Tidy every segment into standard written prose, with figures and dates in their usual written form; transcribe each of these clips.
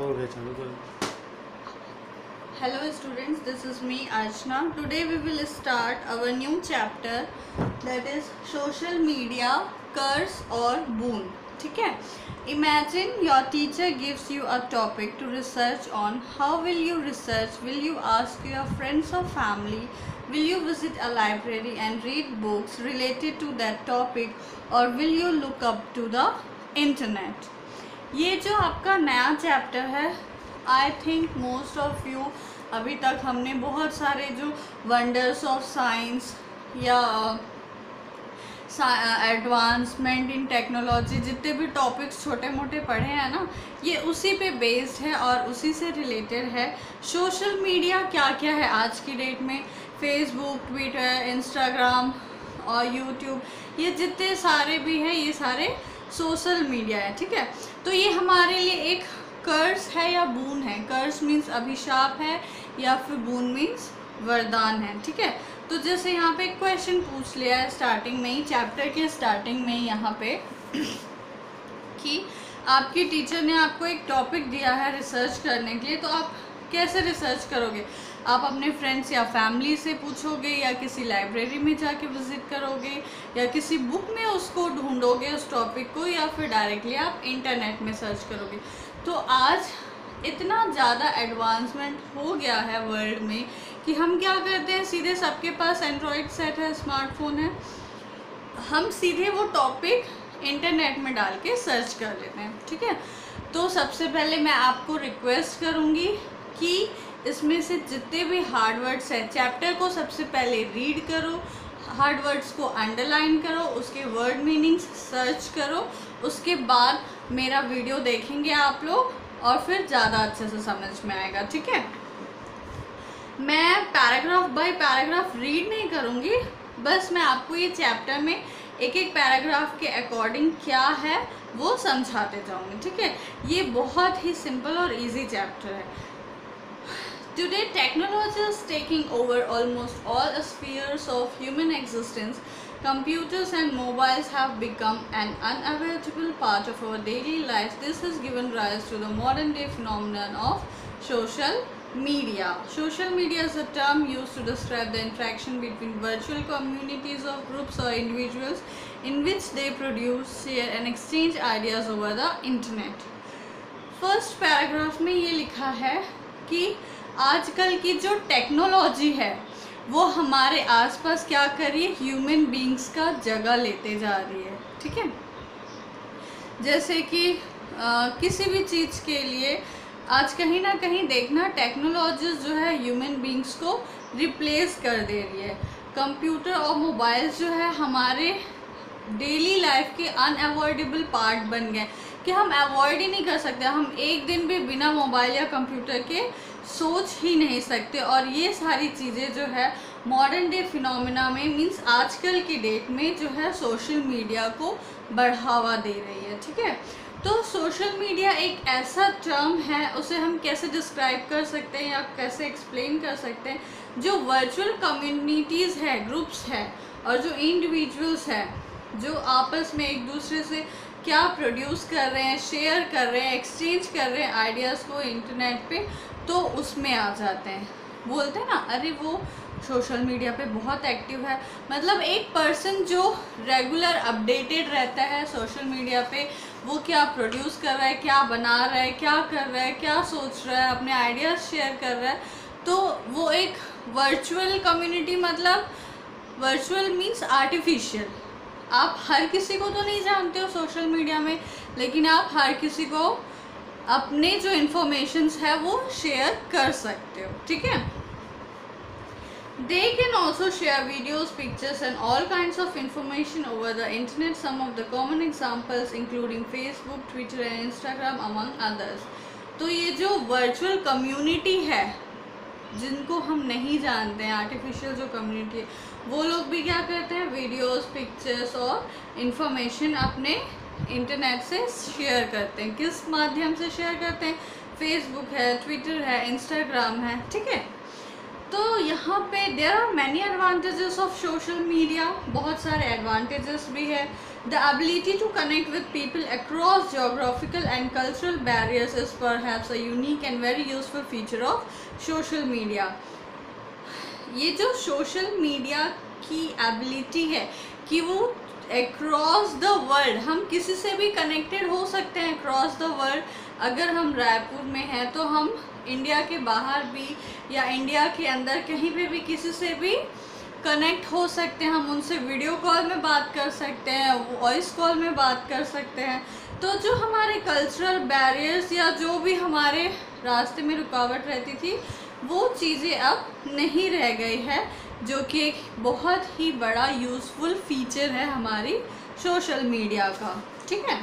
हो गया, चालू करो। Hello students, this is me Archana. Today we will start our new chapter, that is social media curse or boon. ठीक है? Imagine your teacher gives you a topic to research on. How will you research? Will you ask your friends or family? Will you visit a library and read books related to that topic, or will you look up to the internet? ये जो आपका नया chapter है, I think most of you, अभी तक हमने बहुत सारे जो वंडर्स ऑफ साइंस या एडवांसमेंट इन टेक्नोलॉजी, जितने भी टॉपिक्स छोटे मोटे पढ़े हैं ना, ये उसी पे बेस्ड है और उसी से रिलेटेड है। सोशल मीडिया क्या क्या है आज की डेट में, फेसबुक, ट्विटर, इंस्टाग्राम और यूट्यूब, ये जितने सारे भी हैं ये सारे सोशल मीडिया है। ठीक है, तो ये हमारे लिए एक कर्स है या बून है। कर्स मीन्स अभिशाप है या फिर बून मीन्स वरदान है। ठीक है, तो जैसे यहाँ पे एक क्वेश्चन पूछ लिया है स्टार्टिंग में ही, चैप्टर के स्टार्टिंग में ही यहाँ पे कि आपकी टीचर ने आपको एक टॉपिक दिया है रिसर्च करने के लिए, तो आप कैसे रिसर्च करोगे? आप अपने फ्रेंड्स या फैमिली से पूछोगे, या किसी लाइब्रेरी में जाके विज़िट करोगे, या किसी बुक में उसको ढूंढोगे उस टॉपिक को, या फिर डायरेक्टली आप इंटरनेट में सर्च करोगे। तो आज इतना ज़्यादा एडवांसमेंट हो गया है वर्ल्ड में कि हम क्या करते हैं, सीधे सबके पास एंड्रॉयड सेट है, स्मार्टफोन है, हम सीधे वो टॉपिक इंटरनेट में डाल के सर्च कर लेते हैं। ठीक है, तो सबसे पहले मैं आपको रिक्वेस्ट करूँगी कि इसमें से जितने भी हार्ड वर्ड्स हैं, चैप्टर को सबसे पहले रीड करो, हार्ड वर्ड्स को अंडरलाइन करो, उसके वर्ड मीनिंग्स सर्च करो, उसके बाद मेरा वीडियो देखेंगे आप लोग और फिर ज़्यादा अच्छे से समझ में आएगा। ठीक है, मैं पैराग्राफ बाय पैराग्राफ रीड नहीं करूँगी, बस मैं आपको ये चैप्टर में एक एक पैराग्राफ के अकॉर्डिंग क्या है वो समझाते जाऊँगी। ठीक है, ये बहुत ही सिंपल और इजी चैप्टर है। Today, technology is taking over almost all spheres of human existence. Computers and mobiles have become an unavoidable part of our daily lives. This has given rise to the modern day phenomenon of social media. Social media is a term used to describe the interaction between virtual communities of groups or individuals in which they produce, share and exchange ideas over the internet. First paragraph में ये लिखा है कि आजकल की जो technology है वो हमारे आसपास क्या कर रही है, ह्यूमन बींग्स का जगह लेते जा रही है। ठीक है, जैसे कि किसी भी चीज़ के लिए आज कहीं ना कहीं देखना टेक्नोलॉजी जो है ह्यूमन बींग्स को रिप्लेस कर दे रही है। कंप्यूटर और मोबाइल जो है हमारे डेली लाइफ के अनअवॉइडेबल पार्ट बन गए कि हम अवॉइड ही नहीं कर सकते, हम एक दिन भी बिना मोबाइल या कंप्यूटर के सोच ही नहीं सकते। और ये सारी चीज़ें जो है मॉडर्न डे फिनोमेना में मीन्स आजकल की डेट में जो है सोशल मीडिया को बढ़ावा दे रही है। ठीक है, तो सोशल मीडिया एक ऐसा टर्म है, उसे हम कैसे डिस्क्राइब कर सकते हैं या कैसे एक्सप्लेन कर सकते हैं, जो वर्चुअल कम्युनिटीज़ है, ग्रुप्स है और जो इंडिविजुअल्स हैं जो आपस में एक दूसरे से क्या प्रोड्यूस कर रहे हैं, शेयर कर रहे हैं, एक्सचेंज कर रहे हैं आइडियाज़ को इंटरनेट पे, तो उसमें आ जाते हैं। बोलते हैं ना, अरे वो सोशल मीडिया पे बहुत एक्टिव है, मतलब एक पर्सन जो रेगुलर अपडेटेड रहता है सोशल मीडिया पे, वो क्या प्रोड्यूस कर रहा है, क्या बना रहा है, क्या कर रहा है, क्या सोच रहा है, अपने आइडियाज़ शेयर कर रहा है, तो वो एक वर्चुअल कम्युनिटी, मतलब वर्चुअल मीन्स आर्टिफिशियल। आप हर किसी को तो नहीं जानते हो सोशल मीडिया में, लेकिन आप हर किसी को अपने जो इन्फॉर्मेशंस है वो शेयर कर सकते हो। ठीक है, they can also share videos, pictures and all kinds of information over the internet. Some of the common examples including Facebook, Twitter and Instagram among others. तो ये जो वर्चुअल कम्युनिटी है जिनको हम नहीं जानते हैं, आर्टिफिशियल जो कम्युनिटी है, वो लोग भी क्या करते हैं, वीडियोस, पिक्चर्स और इन्फॉर्मेशन अपने इंटरनेट से शेयर करते हैं। किस माध्यम से शेयर करते हैं? फेसबुक है, ट्विटर है, इंस्टाग्राम है। ठीक है, तो यहाँ पे there are many advantages of social media, बहुत सारे एडवांटेजेस भी है The ability to connect with people across geographical and cultural barriers is perhaps a unique and very useful feature of social media. ये जो सोशल मीडिया की ability है कि वो अक्रॉस द वर्ल्ड, हम किसी से भी कनेक्टेड हो सकते हैं अक्रॉस द वर्ल्ड। अगर हम रायपुर में हैं तो हम इंडिया के बाहर भी या इंडिया के अंदर कहीं पे भी किसी से भी कनेक्ट हो सकते हैं। हम उनसे वीडियो कॉल में बात कर सकते हैं, वॉइस कॉल में बात कर सकते हैं। तो जो हमारे कल्चरल बैरियर्स या जो भी हमारे रास्ते में रुकावट रहती थी वो चीज़ें अब नहीं रह गई है, जो कि एक बहुत ही बड़ा यूज़फुल फीचर है हमारी सोशल मीडिया का। ठीक है,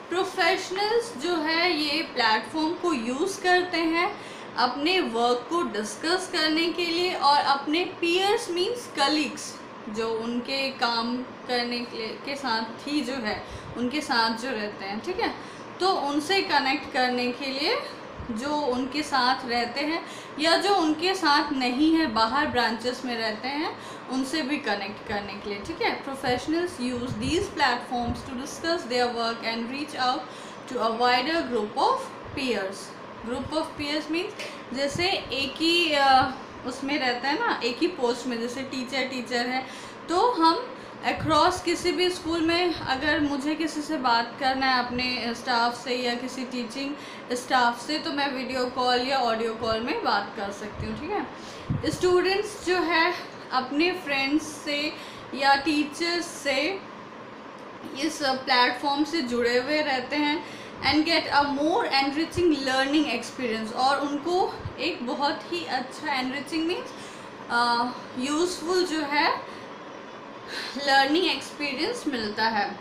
प्रोफेशनल्स जो है ये प्लेटफॉर्म को यूज़ करते हैं अपने वर्क को डिस्कस करने के लिए और अपने पीयर्स मींस कलीग्स जो उनके काम करने के साथ ही जो है उनके साथ जो रहते हैं, ठीक है, तो उनसे कनेक्ट करने के लिए जो उनके साथ रहते हैं या जो उनके साथ नहीं है बाहर ब्रांचेस में रहते हैं उनसे भी कनेक्ट करने के लिए। ठीक है, professionals use these platforms to discuss their work and reach out to a wider group of peers. Group of peers means जैसे एक ही उसमें रहता है ना, एक ही पोस्ट में, जैसे टीचर है तो हम अक्रॉस किसी भी स्कूल में अगर मुझे किसी से बात करना है अपने स्टाफ से या किसी टीचिंग स्टाफ से तो मैं वीडियो कॉल या ऑडियो कॉल में बात कर सकती हूँ। ठीक है, स्टूडेंट्स जो है अपने फ्रेंड्स से या टीचर्स से इस प्लेटफॉर्म से जुड़े हुए रहते हैं and get a more enriching learning experience, और उनको एक बहुत ही अच्छा एनरिचिंग मीन्स यूज़फुल जो है लर्निंग एक्सपीरियंस मिलता है।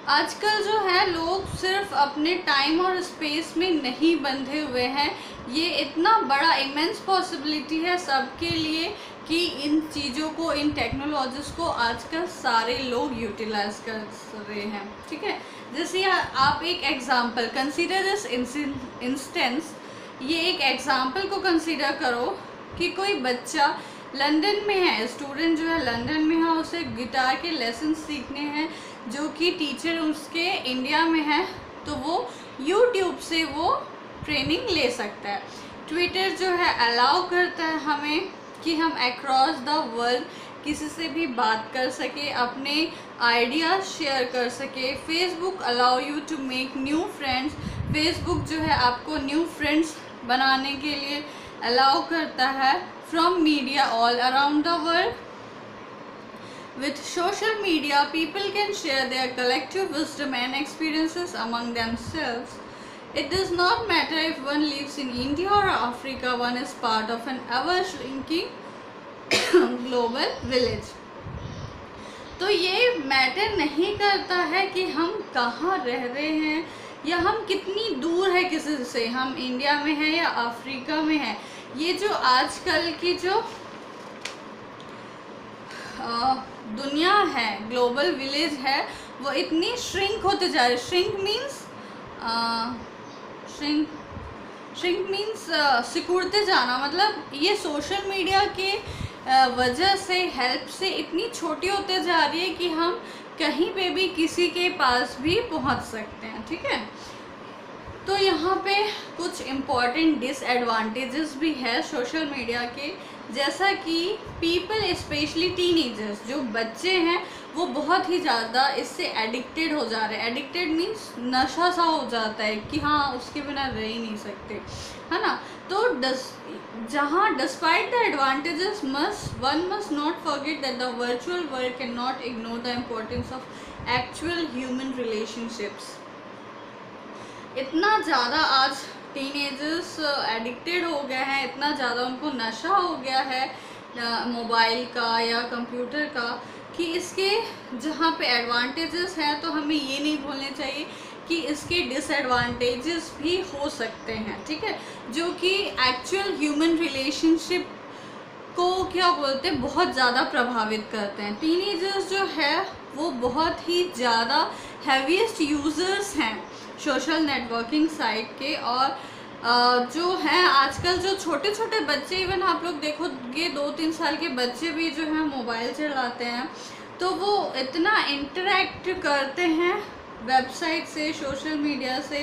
आजकल जो है लोग सिर्फ अपने टाइम और स्पेस में नहीं बंधे हुए हैं, ये इतना बड़ा इमेंस पॉसिबिलिटी है सबके लिए कि इन चीज़ों को, इन टेक्नोलॉजीज़ को आजकल सारे लोग यूटिलाइज कर रहे हैं। ठीक है, जैसे आप एक एग्जांपल कंसीडर दिस इंस्टेंस, ये एक एग्जांपल को कंसीडर करो कि कोई बच्चा लंदन में है, स्टूडेंट जो है लंदन में है, उसे गिटार के लेसन सीखने हैं जो कि टीचर उसके इंडिया में है, तो वो यूट्यूब से वो ट्रेनिंग ले सकता है। ट्विटर जो है अलाउ करता है हमें कि हम अक्रॉस द वर्ल्ड किसी से भी बात कर सके, अपने आइडियाज़ शेयर कर सके। Facebook allow you to make new friends, Facebook जो है आपको न्यू फ्रेंड्स बनाने के लिए अलाउ करता है from media all around the world. With social media, people can share their collective wisdom and experiences among themselves. It does not matter if one lives in India or Africa, one is part of an ever-shrinking global village. तो ये matter नहीं करता है कि हम कहाँ रह रहे हैं या हम कितनी दूर है किसी से, हम इंडिया में हैं या अफ्रीका में हैं। ये जो आजकल की जो दुनिया है, ग्लोबल विलेज है, वो इतनी श्रिंक होते जा रही। श्रिंक मीन्स सिकुड़ते जाना, मतलब ये सोशल मीडिया के वजह से, हेल्प से इतनी छोटी होते जा रही है कि हम कहीं पे भी किसी के पास भी पहुंच सकते हैं। ठीक है, तो यहाँ पे कुछ इम्पॉर्टेंट डिसएडवांटेजेस भी है सोशल मीडिया के, जैसा कि पीपल स्पेशली टीनेजर्स, जो बच्चे हैं वो बहुत ही ज़्यादा इससे एडिक्टेड हो जा रहे हैं। एडिक्टेड मीन्स नशा सा हो जाता है कि हाँ उसके बिना रह ही नहीं सकते, है ना। तो जहाँ despite the advantages one must not forget that the virtual world can not ignore the importance of actual human relationships. इतना ज़्यादा आज टीनेजर्स एडिक्टेड हो गए हैं, इतना ज़्यादा उनको नशा हो गया है मोबाइल का या कंप्यूटर का, कि इसके जहाँ पे एडवांटेजेस हैं तो हमें ये नहीं भूलने चाहिए कि इसके डिसएडवांटेजेस भी हो सकते हैं। ठीक है, जो कि एक्चुअल ह्यूमन रिलेशनशिप को क्या बोलते हैं, बहुत ज़्यादा प्रभावित करते हैं। टीनेजर्स जो है वो बहुत ही ज़्यादा हैवीएस्ट यूज़र्स हैं सोशल नेटवर्किंग साइट के, और जो हैं आजकल जो छोटे छोटे बच्चे, इवन आप लोग देखोगे 2-3 साल के बच्चे भी जो हैं मोबाइल चलाते हैं, तो वो इतना इंटरेक्ट करते हैं वेबसाइट से, सोशल मीडिया से,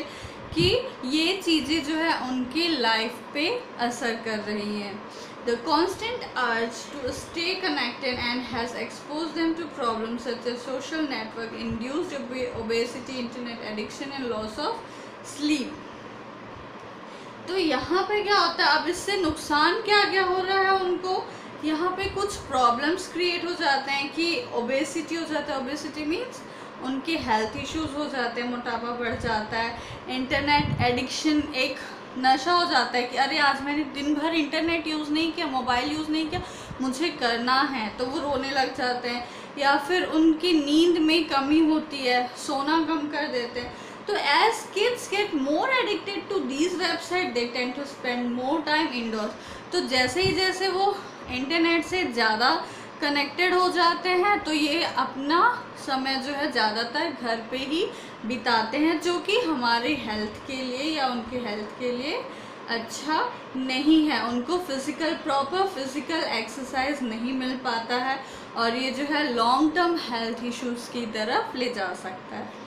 कि ये चीज़ें जो है उनकी लाइफ पे असर कर रही हैं। The constant urge to stay connected and has exposed them to problems such as social network induced obesity, internet addiction and loss of sleep। तो यहाँ पे क्या होता है, अब इससे नुकसान क्या क्या हो रहा है उनको, यहाँ पे कुछ प्रॉब्लम्स क्रिएट हो जाते हैं कि ओबेसिटी हो जाता है। ओबेसिटी मीन्स उनके हेल्थ इश्यूज हो जाते हैं, मोटापा बढ़ जाता है। इंटरनेट एडिक्शन एक नशा हो जाता है कि अरे आज मैंने दिन भर इंटरनेट यूज़ नहीं किया, मोबाइल यूज़ नहीं किया, मुझे करना है, तो वो रोने लग जाते हैं। या फिर उनकी नींद में कमी होती है, सोना कम कर देते हैं। तो as kids get more addicted to these website they tend to spend more time indoors. तो जैसे वो इंटरनेट से ज़्यादा कनेक्टेड हो जाते हैं तो ये अपना समय जो है ज़्यादातर घर पे ही बिताते हैं, जो कि हमारे हेल्थ के लिए या उनके हेल्थ के लिए अच्छा नहीं है। उनको प्रॉपर फिज़िकल एक्सरसाइज नहीं मिल पाता है और ये जो है लॉन्ग टर्म हेल्थ इश्यूज़ की तरफ ले जा सकता है।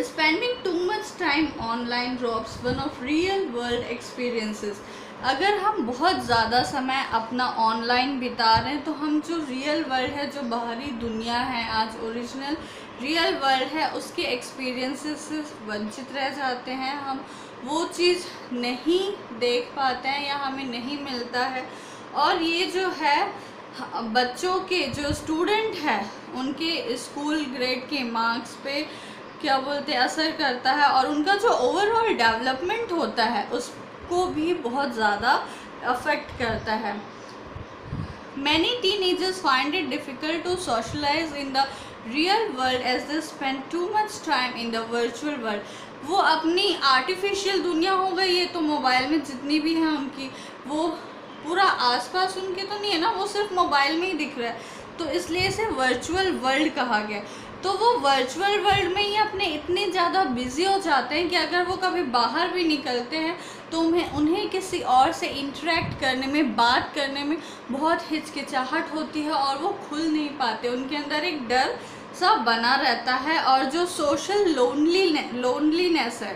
Spending too much time online robs one of real world experiences। अगर हम बहुत ज़्यादा समय अपना ऑनलाइन बिता रहे हैं तो हम जो रियल वर्ल्ड है, जो बाहरी दुनिया है, आज ओरिजिनल रियल वर्ल्ड है, उसके एक्सपीरियंसेस से वंचित रह जाते हैं। हम वो चीज़ नहीं देख पाते हैं या हमें नहीं मिलता है। और ये जो है बच्चों के जो स्टूडेंट है उनके स्कूल ग्रेड के मार्क्स पे क्या बोलते हैं असर करता है और उनका जो ओवरऑल डेवलपमेंट होता है उसको भी बहुत ज़्यादा अफेक्ट करता है। Many teenagers find it difficult to socialize in the real world as they spend too much time in the virtual world। वो अपनी आर्टिफिशियल दुनिया हो गई है तो मोबाइल में जितनी भी है उनकी, वो पूरा आसपास उनके तो नहीं है ना, वो सिर्फ मोबाइल में ही दिख रहा है, तो इसलिए इसे वर्चुअल वर्ल्ड कहा गया। तो वो वर्चुअल वर्ल्ड में ही अपने इतने ज़्यादा बिजी हो जाते हैं कि अगर वो कभी बाहर भी निकलते हैं तो उन्हें किसी और से इंटरेक्ट करने में, बात करने में बहुत हिचकिचाहट होती है और वो खुल नहीं पाते। उनके अंदर एक डर सा बना रहता है और जो सोशल लोनलीनेस है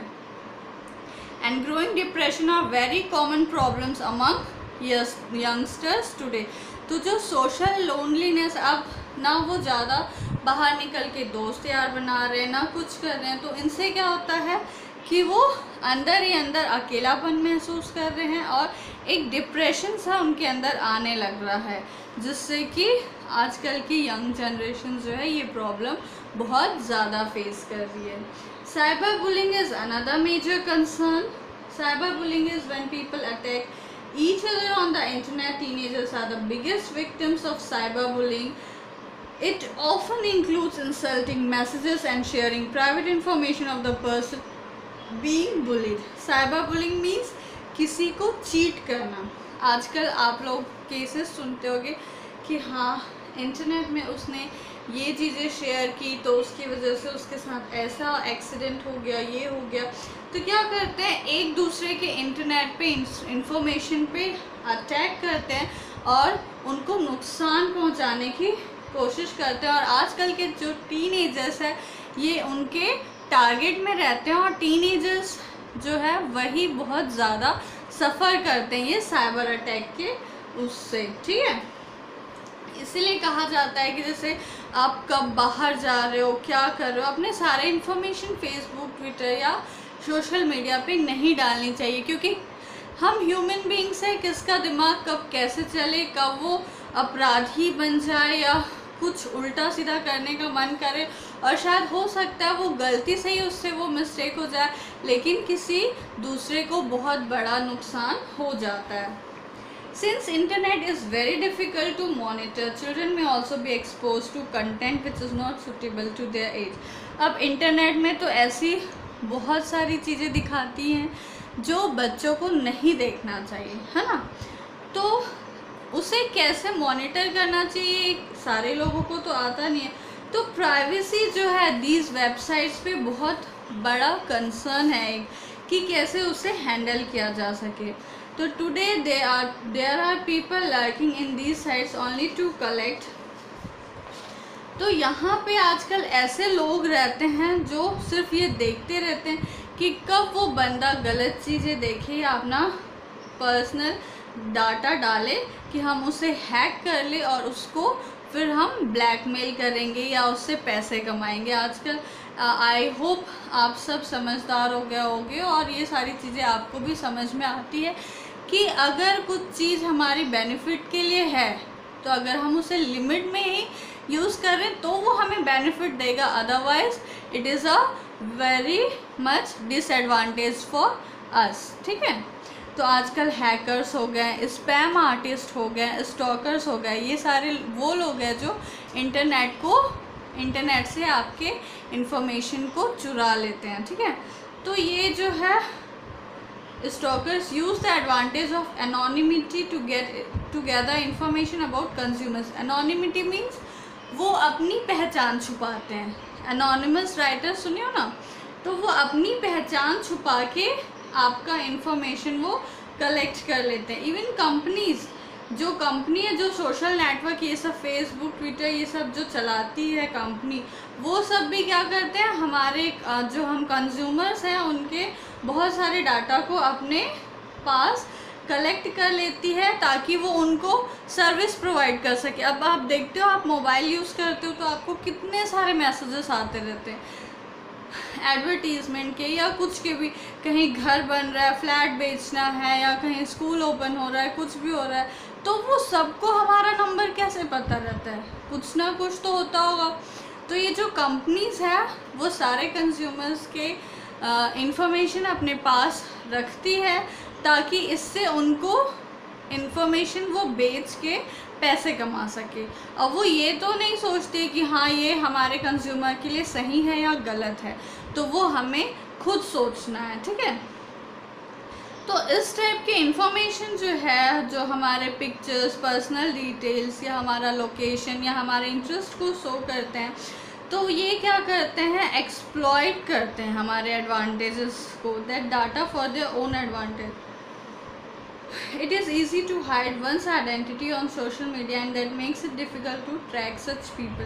and growing depression are very common problems among youngsters today. तो जो सोशल लोनलीनेस, अब ना वो ज़्यादा बाहर निकल के दोस्त यार बना रहे हैं, ना कुछ कर रहे हैं, तो इनसे क्या होता है कि वो अंदर ही अंदर अकेलापन महसूस कर रहे हैं और एक डिप्रेशन सा उनके अंदर आने लग रहा है, जिससे कि आजकल की यंग जनरेशन जो है ये प्रॉब्लम बहुत ज़्यादा फेस कर रही है। Cyber bullying is another major concern. Cyber bullying is when people attack each other on the internet. Teenagers are the biggest victims of cyberbullying. It often includes insulting messages and sharing private information of the person being bullied. Cyberbullying means किसी को cheat करना। आजकल आप लोग cases सुनते होंगे कि हाँ इंटरनेट में उसने ये चीज़ें शेयर की तो उसकी वजह से उसके साथ ऐसा एक्सीडेंट हो गया, ये हो गया। तो क्या करते हैं, एक दूसरे के इंटरनेट पे इंफॉर्मेशन पे अटैक करते हैं और उनको नुकसान पहुंचाने की कोशिश करते हैं। और आजकल के जो टीनेजर्स है ये उनके टारगेट में रहते हैं और टीनेजर्स जो है वही बहुत ज़्यादा सफ़र करते हैं ये साइबर अटैक के उससे, ठीक है। इसीलिए कहा जाता है कि जैसे आप कब बाहर जा रहे हो, क्या कर रहे हो, अपने सारे इन्फॉर्मेशन फेसबुक, ट्विटर या सोशल मीडिया पे नहीं डालनी चाहिए, क्योंकि हम ह्यूमन बीइंग्स हैं, किसका दिमाग कब कैसे चले, कब वो अपराधी बन जाए या कुछ उल्टा सीधा करने का मन करे, और शायद हो सकता है वो गलती से ही उससे वो मिस्टेक हो जाए, लेकिन किसी दूसरे को बहुत बड़ा नुकसान हो जाता है। Since internet is very difficult to monitor, children may also be exposed to content which is not suitable to their age। अब इंटरनेट में तो ऐसी बहुत सारी चीज़ें दिखाती हैं जो बच्चों को नहीं देखना चाहिए, है ना। तो उसे कैसे मॉनिटर करना चाहिए सारे लोगों को तो आता नहीं है। तो प्राइवेसी जो है दीज वेबसाइट्स पे बहुत बड़ा कंसर्न है कि कैसे उसे हैंडल किया जा सके। तो today there are people lurking in these sites only to collect. तो यहाँ पे आजकल ऐसे लोग रहते हैं जो सिर्फ ये देखते रहते हैं कि कब वो बंदा गलत चीज़ें देखे या अपना पर्सनल डाटा डाले कि हम उसे हैक कर ले और उसको फिर हम ब्लैकमेल करेंगे या उससे पैसे कमाएंगे। आजकल आई होप आप सब समझदार हो गए होंगे और ये सारी चीज़ें आपको भी समझ में आती है कि अगर कुछ चीज़ हमारी बेनिफिट के लिए है तो अगर हम उसे लिमिट में ही यूज़ करें तो वो हमें बेनिफिट देगा, otherwise it is a very much disadvantage for us. ठीक है, तो आजकल हैकर्स हो गए, स्पैम आर्टिस्ट हो गए, स्टॉकर्स हो गए, ये सारे वो लोग हैं जो इंटरनेट से आपके इंफॉर्मेशन को चुरा लेते हैं। ठीक है, तो ये जो है stalkers use the advantage of anonymity to gather information about consumers. Anonymity means वो अपनी पहचान छुपाते हैं। एनोनिमस राइटर सुनियो ना, तो वो अपनी पहचान छुपा के आपका इंफॉर्मेशन वो कलेक्ट कर लेते हैं। इवन कंपनीज, जो कंपनी है जो सोशल नेटवर्क ये सब फेसबुक ट्विटर ये सब जो चलाती है कंपनी, वो सब भी क्या करते हैं, हमारे जो हम कंज्यूमर्स हैं उनके बहुत सारे डाटा को अपने पास कलेक्ट कर लेती है ताकि वो उनको सर्विस प्रोवाइड कर सके। अब आप देखते हो, आप मोबाइल यूज़ करते हो तो आपको कितने सारे मैसेजेस आते रहते हैं एडवर्टीज़मेंट के या कुछ के भी, कहीं घर बन रहा है, फ्लैट बेचना है या कहीं स्कूल ओपन हो रहा है, कुछ भी हो रहा है, तो वो सबको हमारा नंबर कैसे पता रहता है, कुछ ना कुछ तो होता होगा। तो ये जो कंपनीज है वो सारे कंज्यूमर्स के इंफॉर्मेशन अपने पास रखती है ताकि इससे उनको इंफॉर्मेशन वो बेच के पैसे कमा सके। और वो ये तो नहीं सोचते कि हाँ ये हमारे कंज्यूमर के लिए सही है या गलत है, तो वो हमें खुद सोचना है। ठीक है, तो इस टाइप के इंफॉर्मेशन जो है, जो हमारे पिक्चर्स, पर्सनल डिटेल्स या हमारा लोकेशन या हमारे इंटरेस्ट को शो करते हैं, तो ये क्या करते हैं, एक्सप्लॉइट करते हैं हमारे एडवांटेजेस को, that data for their own advantage. It is easy to hide one's identity on social media and that makes it difficult to track such people.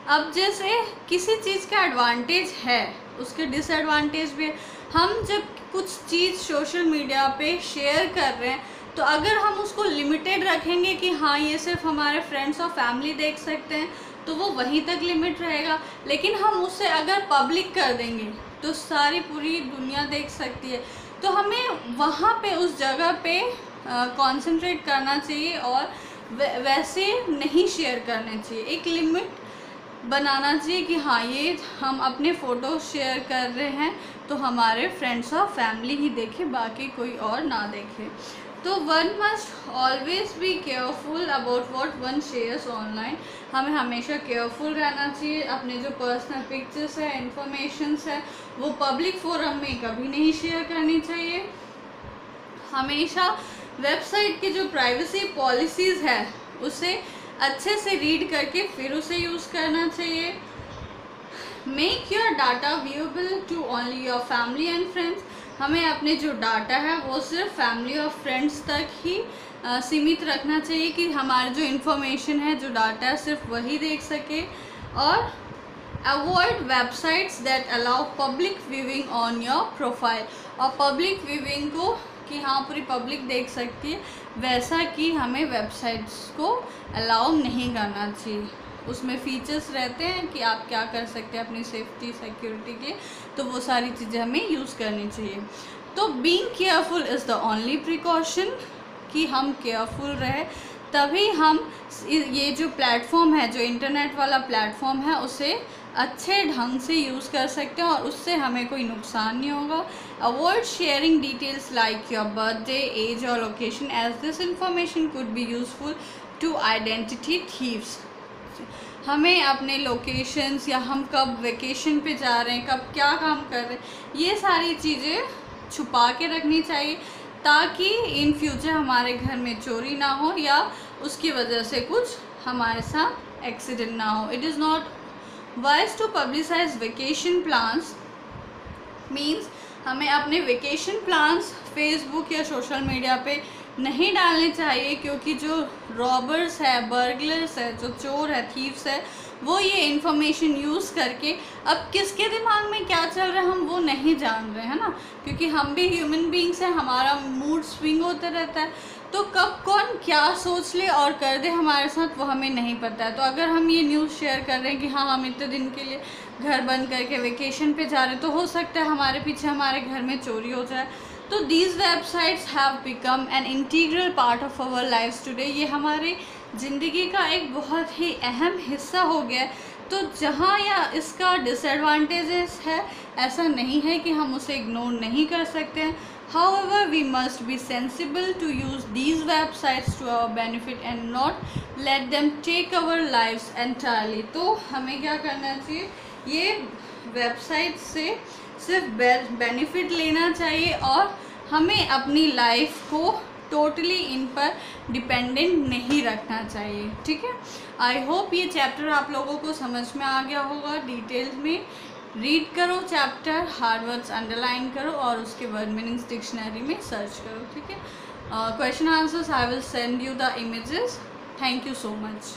अब जैसे किसी चीज़ का एडवांटेज है उसके डिसएडवांटेज भी है। हम जब कुछ चीज़ सोशल मीडिया पे शेयर कर रहे हैं तो अगर हम उसको लिमिटेड रखेंगे कि हाँ ये सिर्फ हमारे फ्रेंड्स और फैमिली देख सकते हैं तो वो वहीं तक लिमिट रहेगा, लेकिन हम उसे अगर पब्लिक कर देंगे तो सारी पूरी दुनिया देख सकती है। तो हमें वहाँ पे उस जगह पे कंसंट्रेट करना चाहिए और वैसे नहीं शेयर करने चाहिए। एक लिमिट बनाना चाहिए कि हाँ ये हम अपने फ़ोटो शेयर कर रहे हैं तो हमारे फ्रेंड्स और फैमिली ही देखे, बाकी कोई और ना देखे। तो one must always be careful about what one shares online. हमें हमेशा केयरफुल रहना चाहिए। अपने जो पर्सनल पिक्चर्स है, इंफॉर्मेशंस है, वो पब्लिक फोरम में कभी नहीं शेयर करनी चाहिए। हमेशा वेबसाइट की जो प्राइवेसी पॉलिसीज़ है उसे अच्छे से रीड करके फिर उसे यूज़ करना चाहिए। Make your data viewable to only your family and friends. हमें अपने जो डाटा है वो सिर्फ फैमिली और फ्रेंड्स तक ही सीमित रखना चाहिए कि हमारी जो इन्फॉर्मेशन है, जो डाटा है, सिर्फ वही देख सके। और avoid websites that allow public viewing on your profile. और पब्लिक व्यूइंग को कि हाँ पूरी पब्लिक देख सकती है, वैसा कि हमें वेबसाइट्स को अलाउ नहीं करना चाहिए। उसमें फीचर्स रहते हैं कि आप क्या कर सकते हैं अपनी सेफ्टी सिक्योरिटी के, तो वो सारी चीज़ें हमें यूज़ करनी चाहिए। तो being careful is the only precaution, कि हम केयरफुल रहे तभी हम ये जो प्लेटफॉर्म है, जो इंटरनेट वाला प्लेटफॉर्म है, उसे अच्छे ढंग से यूज़ कर सकते हैं और उससे हमें कोई नुकसान नहीं होगा। Avoid sharing details like your birthday, age और location as this information could be useful to identity thieves. हमें अपने लोकेशंस या हम कब वेकेशन पे जा रहे हैं, कब क्या काम कर रहे हैं, ये सारी चीज़ें छुपा के रखनी चाहिए ताकि इन फ्यूचर हमारे घर में चोरी ना हो या उसकी वजह से कुछ हमारे साथ एक्सीडेंट ना हो। It is not wise to publicise vacation plans, means हमें अपने वेकेशन प्लान्स फेसबुक या सोशल मीडिया पे नहीं डालने चाहिए, क्योंकि जो रॉबर्स है, बर्गलर्स है, जो चोर है, थीव्स है, वो ये इन्फॉर्मेशन यूज़ करके अब किसके दिमाग में क्या चल रहा है हम वो नहीं जान रहे हैं ना, क्योंकि हम भी ह्यूमन बींग्स हैं, हमारा मूड स्विंग होता रहता है, तो कब कौन क्या सोच ले और कर दे हमारे साथ वो हमें नहीं पता है। तो अगर हम ये न्यूज़ शेयर कर रहे हैं कि हाँ हम इतने दिन के लिए घर बंद करके वेकेशन पे जा रहे हैं, तो हो सकता है हमारे पीछे हमारे घर में चोरी हो जाए। तो these websites have become an integral part of our lifes today. ये हमारे ज़िंदगी का एक बहुत ही अहम हिस्सा हो गया है। तो जहाँ या इसका डिसएडवांटेजेस है, ऐसा नहीं है कि हम उसे इग्नोर नहीं कर सकते हैं। However, we must be sensible to use these websites to our benefit and not let them take our lives entirely. तो हमें क्या करना चाहिए, ये वेबसाइट से सिर्फ बेनिफिट लेना चाहिए और हमें अपनी लाइफ को टोटली इन पर डिपेंडेंट नहीं रखना चाहिए। ठीक है, आई होप ये चैप्टर आप लोगों को समझ में आ गया होगा। डिटेल्स में रीड करो चैप्टर, हार्ड वर्ड्स अंडरलाइन करो और उसके वर्ड मीनिंग्स डिक्शनरी में सर्च करो। ठीक है, question answers I will send you the images. Thank you so much.